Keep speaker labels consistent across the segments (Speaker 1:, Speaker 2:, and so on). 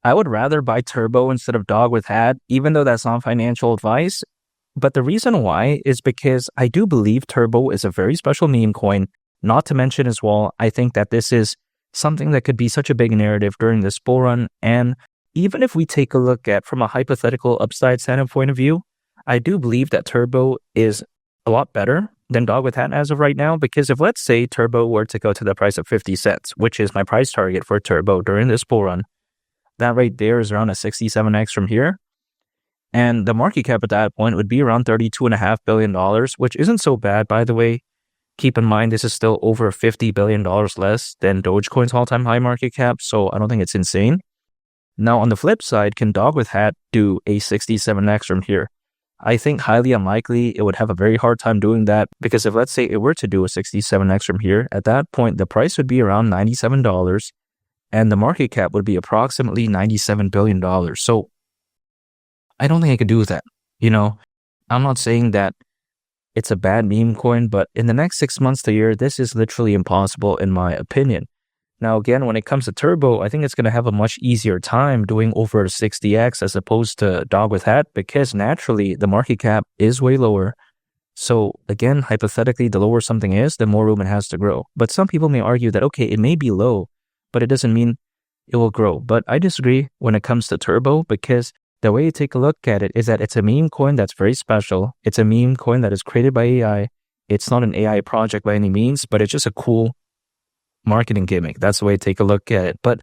Speaker 1: I would rather buy Turbo instead of dogwifhat, even though that's not financial advice. But the reason why is because I do believe Turbo is a very special meme coin. Not to mention as well, I think that this is something that could be such a big narrative during this bull run. And even if we take a look at from a hypothetical upside standpoint of view, I do believe that Turbo is a lot better than dogwifhat as of right now, because if let's say Turbo were to go to the price of 50 cents, which is my price target for Turbo during this bull run, that right there is around a 67x from here. And the market cap at that point would be around $32.5 billion, which isn't so bad, by the way. Keep in mind, this is still over $50 billion less than Dogecoin's all-time high market cap, so I don't think it's insane. Now, on the flip side, can dogwifhat do a 67x from here? I think highly unlikely it would have a very hard time doing that, because if let's say it were to do a 67x from here, at that point, the price would be around $97 and the market cap would be approximately $97 billion. So I don't think I could do that. I'm not saying that it's a bad meme coin, but in the next 6 months to a year, this is literally impossible in my opinion. Now, again, when it comes to Turbo, I think it's going to have a much easier time doing over 60x as opposed to dogwifhat, because naturally the market cap is way lower. So again, hypothetically, the lower something is, the more room it has to grow. But some people may argue that, okay, it may be low, but it doesn't mean it will grow. But I disagree when it comes to Turbo, because the way you take a look at it is that it's a meme coin that's very special. It's a meme coin that is created by AI. It's not an AI project by any means, but it's just a cool marketing gimmick. That's the way to take a look at it. But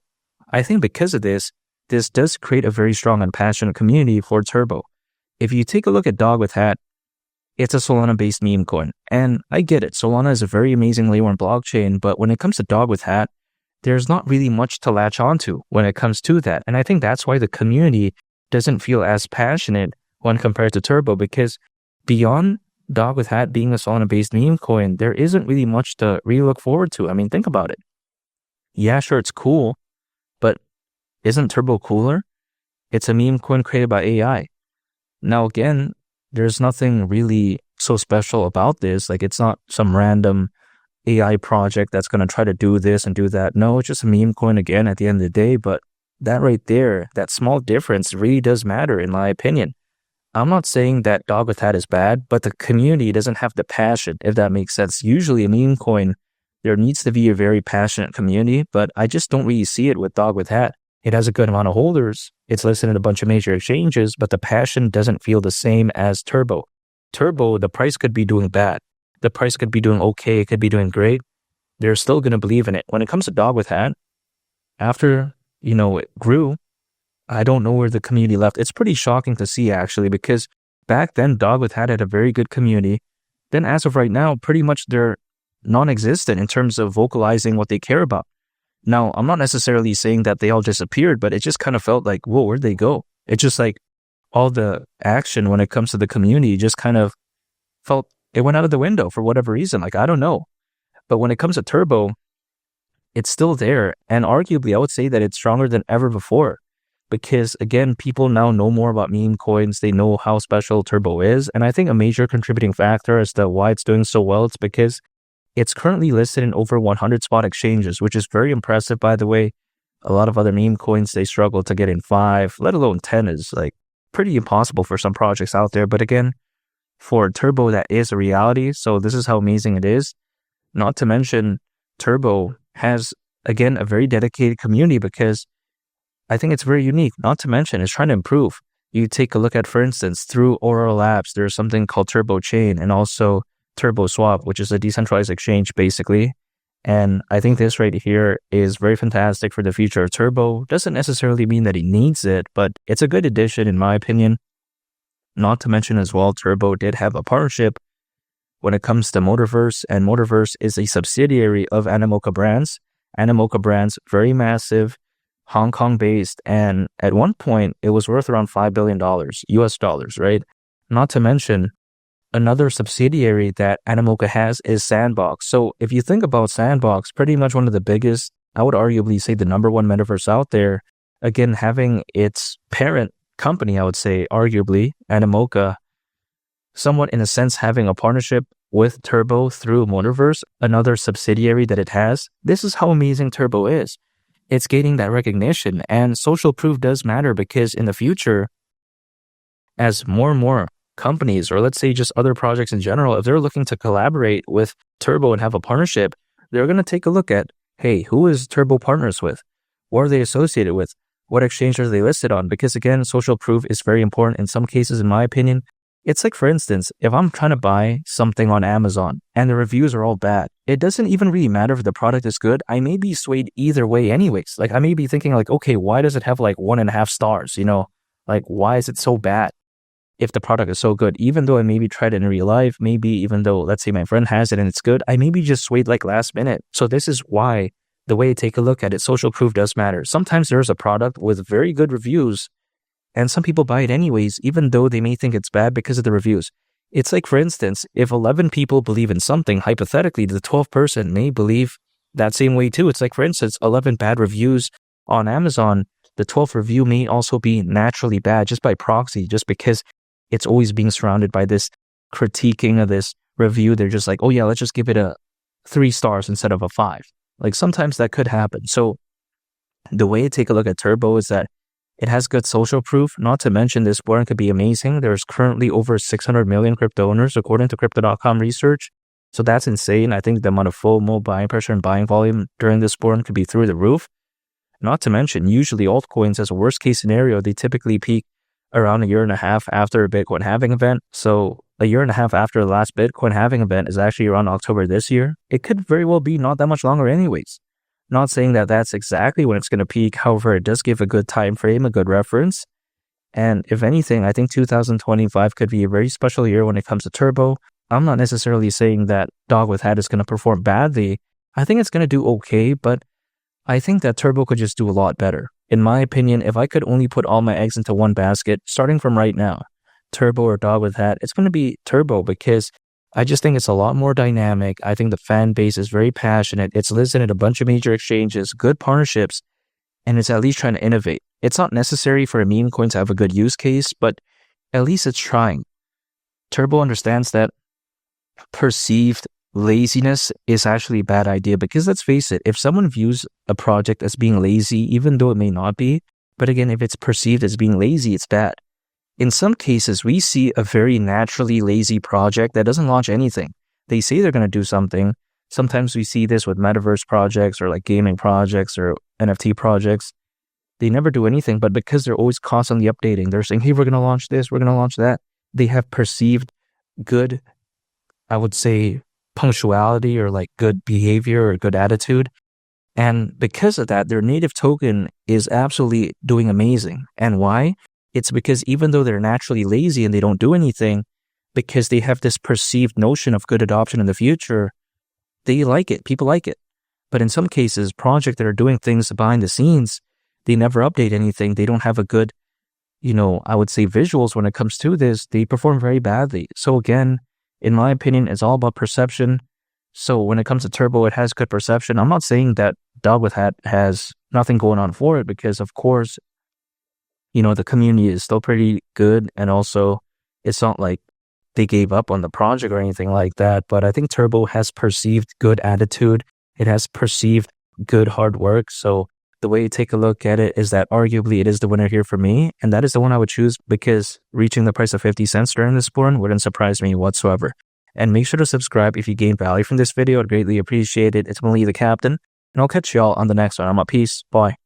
Speaker 1: I think because of this does create a very strong and passionate community for Turbo. If you take a look at dogwifhat, it's a Solana-based meme coin. And I get it. Solana is a very amazing layer one blockchain, but when it comes to dogwifhat, there's not really much to latch onto when it comes to that. And I think that's why the community doesn't feel as passionate when compared to Turbo, because beyond dogwifhat being a Solana-based meme coin, there isn't really much to really look forward to. I mean, think about it. Yeah, sure, it's cool, but isn't Turbo cooler? It's a meme coin created by AI. Now, again, there's nothing really so special about this. Like, it's not some random AI project that's going to try to do this and do that. No, it's just a meme coin again at the end of the day. But that right there, that small difference really does matter in my opinion. I'm not saying that dogwifhat is bad, but the community doesn't have the passion, if that makes sense. Usually a meme coin, there needs to be a very passionate community, but I just don't really see it with dogwifhat. It has a good amount of holders. It's listed in a bunch of major exchanges, but the passion doesn't feel the same as Turbo. Turbo, the price could be doing bad. The price could be doing okay. It could be doing great. They're still going to believe in it. When it comes to dogwifhat, after it grew, I don't know where the community left. It's pretty shocking to see, actually, because back then, dogwifhat had a very good community. Then as of right now, pretty much they're non-existent in terms of vocalizing what they care about. Now, I'm not necessarily saying that they all disappeared, but it just kind of felt like, whoa, where'd they go? It's just like all the action when it comes to the community just kind of felt it went out of the window for whatever reason. Like, I don't know. But when it comes to Turbo, it's still there. And arguably, I would say that it's stronger than ever before. Because again, people now know more about meme coins. They know how special Turbo is. And I think a major contributing factor as to why it's doing so well, it's because it's currently listed in over 100 spot exchanges, which is very impressive, by the way. A lot of other meme coins, they struggle to get in 5, let alone 10 is like pretty impossible for some projects out there. But again, for Turbo, that is a reality. So this is how amazing it is. Not to mention, Turbo has, again, a very dedicated community, because I think it's very unique. Not to mention, it's trying to improve. You take a look at, for instance, through Aurora Labs, there's something called Turbo Chain and also Turbo Swap, which is a decentralized exchange, basically. And I think this right here is very fantastic for the future of Turbo. Doesn't necessarily mean that he needs it, but it's a good addition, in my opinion. Not to mention as well, Turbo did have a partnership when it comes to Motorverse, and Motorverse is a subsidiary of Animoca Brands. Animoca Brands, very massive, Hong Kong based, and at one point it was worth around $5 billion US dollars, right? Not to mention, another subsidiary that Animoca has is Sandbox. So if you think about Sandbox, pretty much one of the biggest, I would arguably say the number one metaverse out there. Again, having its parent company, I would say arguably Animoca, somewhat in a sense having a partnership with Turbo through Motorverse, another subsidiary that it has. This is how amazing Turbo is. it's gaining that recognition. And social proof does matter because in the future, as more and more companies, or let's say just other projects in general, if they're looking to collaborate with Turbo and have a partnership, they're going to take a look at, hey, who is Turbo partners with? What are they associated with? What exchange are they listed on? Because again, social proof is very important in some cases, in my opinion. It's like, for instance, if I'm trying to buy something on Amazon and the reviews are all bad, it doesn't even really matter if the product is good. I may be swayed either way anyways. Like I may be thinking like, okay, why does it have like 1.5 stars? Like why is it so bad if the product is so good? Even though I maybe tried it in real life, maybe even though, let's say my friend has it and it's good, I maybe just swayed like last minute. So this is why the way I take a look at it, social proof does matter. Sometimes there's a product with very good reviews and some people buy it anyways, even though they may think it's bad because of the reviews. It's like, for instance, if 11 people believe in something, hypothetically, the 12th person may believe that same way too. It's like, for instance, 11 bad reviews on Amazon, the 12th review may also be naturally bad just by proxy, just because it's always being surrounded by this critiquing of this review. They're just like, oh yeah, let's just give it a 3 stars instead of a 5. Like sometimes that could happen. So the way to take a look at Turbo is that it has good social proof. Not to mention this warrant could be amazing. There's currently over 600 million crypto owners according to Crypto.com research. So that's insane. I think the amount of FOMO, buying pressure, and buying volume during this warrant could be through the roof. Not to mention, usually altcoins, as a worst case scenario, they typically peak around 1.5 years after a Bitcoin halving event. So 1.5 years after the last Bitcoin halving event is actually around October this year. It could very well be not that much longer anyways. Not saying that that's exactly when it's going to peak. However, it does give a good time frame, a good reference. And if anything, I think 2025 could be a very special year when it comes to Turbo. I'm not necessarily saying that dogwifhat is going to perform badly. I think it's going to do okay, but I think that Turbo could just do a lot better. In my opinion, if I could only put all my eggs into one basket, starting from right now, Turbo or dogwifhat, it's going to be Turbo because I just think it's a lot more dynamic. I think the fan base is very passionate. It's listed at a bunch of major exchanges, good partnerships, and it's at least trying to innovate. It's not necessary for a meme coin to have a good use case, but at least it's trying. Turbo understands that perceived laziness is actually a bad idea because let's face it, if someone views a project as being lazy, even though it may not be, but again, if it's perceived as being lazy, it's bad. In some cases, we see a very naturally lazy project that doesn't launch anything. They say they're going to do something. Sometimes we see this with metaverse projects or like gaming projects or NFT projects. They never do anything, but because they're always constantly updating, they're saying, hey, we're going to launch this, we're going to launch that. They have perceived good, I would say, punctuality or like good behavior or good attitude. And because of that, their native token is absolutely doing amazing. And why? It's because even though they're naturally lazy and they don't do anything, because they have this perceived notion of good adoption in the future, they like it. People like it. But in some cases, projects that are doing things behind the scenes, they never update anything. They don't have a good, I would say visuals when it comes to this. They perform very badly. So again, in my opinion, it's all about perception. So when it comes to Turbo, it has good perception. I'm not saying that dogwifhat has nothing going on for it because, of course, the community is still pretty good. And also, it's not like they gave up on the project or anything like that. But I think Turbo has perceived good attitude. It has perceived good hard work. So the way you take a look at it is that arguably it is the winner here for me. And that is the one I would choose because reaching the price of 50 cents during this one wouldn't surprise me whatsoever. And make sure to subscribe if you gained value from this video. I'd greatly appreciate it. It's Mali the Captain. And I'll catch y'all on the next one. I'm out. Peace. Bye.